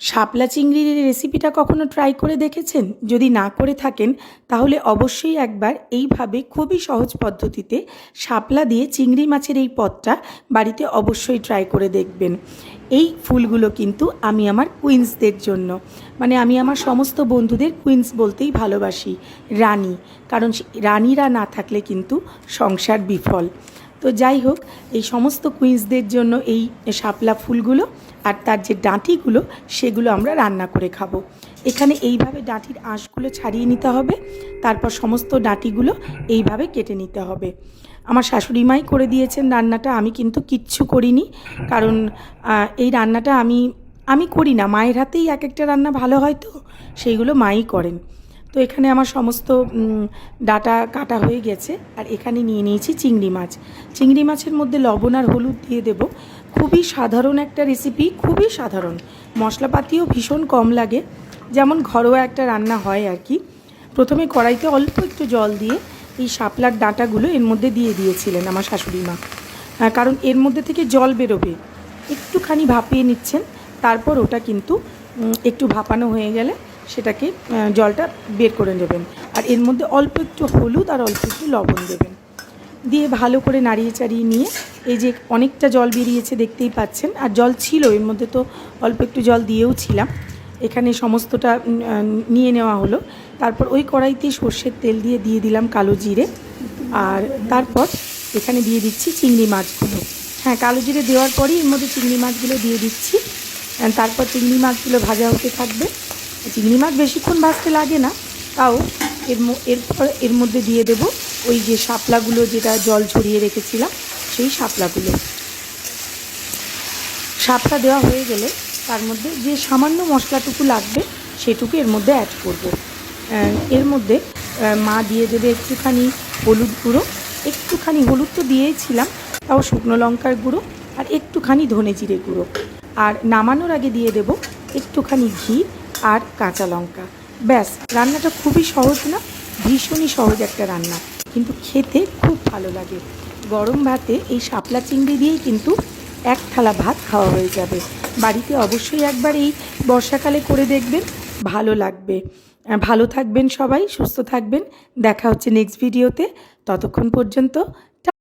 শাপলা চিংড়ির রেসিপিটা কখনো ট্রাই করে দেখেছেন? যদি না করে থাকেন তাহলে অবশ্যই একবার এইভাবে খুবই সহজ পদ্ধতিতে শাপলা দিয়ে চিংড়ি মাছের এই পদটা বাড়িতে অবশ্যই ট্রাই করে দেখবেন। এই ফুলগুলো কিন্তু আমি আমার কুইন্সদের জন্য, মানে আমি আমার সমস্ত বন্ধুদের কুইন্স বলতেই ভালোবাসি, রানী। কারণ রানীরা না থাকলে কিন্তু সংসার বিফল। তো যাই হোক, এই সমস্ত কুইন্সদের জন্য এই শাপলা ফুলগুলো আর তার যে ডাঁটিগুলো সেগুলো আমরা রান্না করে খাবো। এখানে এইভাবে ডাঁটির আঁশগুলো ছাড়িয়ে নিতে হবে, তারপর সমস্ত ডাঁটিগুলো এইভাবে কেটে নিতে হবে। আমার শাশুড়ি মাই করে দিয়েছেন রান্নাটা, আমি কিন্তু কিচ্ছু করিনি। কারণ এই রান্নাটা আমি করি না, মায়ের হাতেই এক একটা রান্না ভালো হয়, তো সেইগুলো মাই করেন। তো এখানে আমার সমস্ত ডাটা কাটা হয়ে গেছে। আর এখানে নিয়ে নিয়েছি চিংড়ি মাছ। চিংড়ি মাছের মধ্যে লবণ আর হলুদ দিয়ে দেব। খুবই সাধারণ একটা রেসিপি, খুবই সাধারণ, মশলাপাতিও ভীষণ কম লাগে, যেমন ঘরোয়া একটা রান্না হয় আর কি। প্রথমে কড়াইতে অল্প একটু জল দিয়ে এই শাপলার ডাঁটাগুলো এর মধ্যে দিয়ে দিয়েছিলেন আমার শাশুড়ি মা, কারণ এর মধ্যে থেকে জল বেরোবে। একটুখানি ভাপিয়ে নিচ্ছেন, তারপর ওটা কিন্তু একটু ভাপানো হয়ে গেলে সেটাকে জলটা বের করে নেবেন। আর এর মধ্যে অল্প একটু হলুদ আর অল্প একটু লবণ দেবেন, দিয়ে ভালো করে নাড়িয়ে চাড়িয়ে নিয়ে, এই যে অনেকটা জল বেরিয়েছে দেখতেই পাচ্ছেন, আর জল ছিল এর মধ্যে, তো অল্প একটু জল দিয়েও ছিলাম। এখানে সমস্তটা নিয়ে নেওয়া হলো। তারপর ওই কড়াইতে সর্ষের তেল দিয়ে দিলাম কালো জিরে, আর তারপর এখানে দিয়ে দিচ্ছি চিংড়ি মাছগুলো। হ্যাঁ, কালো জিরে দেওয়ার পরই এর মধ্যে চিংড়ি মাছগুলো দিয়ে দিচ্ছি। তারপর চিংড়ি মাছগুলো ভাজা হতে থাকবে। চিংড়ি মাছ বেশিক্ষণ ভাজতে লাগে না, তাও এরপর এর মধ্যে দিয়ে দেব ওই যে শাপলাগুলো, যেটা জল ঝরিয়ে রেখেছিলাম সেই শাপলাগুলো। শাপলা দেওয়া হয়ে গেলে তার মধ্যে যে সামান্য মশলাটুকু লাগবে সেটুকু এর মধ্যে অ্যাড করব। এর মধ্যে মা দিয়ে দেবে একটুখানি হলুদ গুঁড়ো, একটুখানি হলুদ তো দিয়েছিলাম, তাও শুকনো লঙ্কার গুঁড়ো, আর একটুখানি ধনে জিরে গুঁড়ো। আর নামানোর আগে দিয়ে দেব একটুখানি ঘি আর কাঁচা লঙ্কা। ব্যাস, রান্নাটা খুবই সহজ না, ভীষণই সহজ একটা রান্না, কিন্তু খেতে খুব ভালো লাগে। গরম ভাতে এই শাপলা চিংড়ি দিয়েই কিন্তু এক থালা ভাত খাওয়া হয়ে যাবে। বাড়িতে অবশ্যই একবার এই বর্ষাকালে করে দেখবেন, ভালো লাগবে। ভালো থাকবেন সবাই, সুস্থ থাকবেন। দেখা হচ্ছে নেক্সট ভিডিওতে। ততক্ষণ পর্যন্ত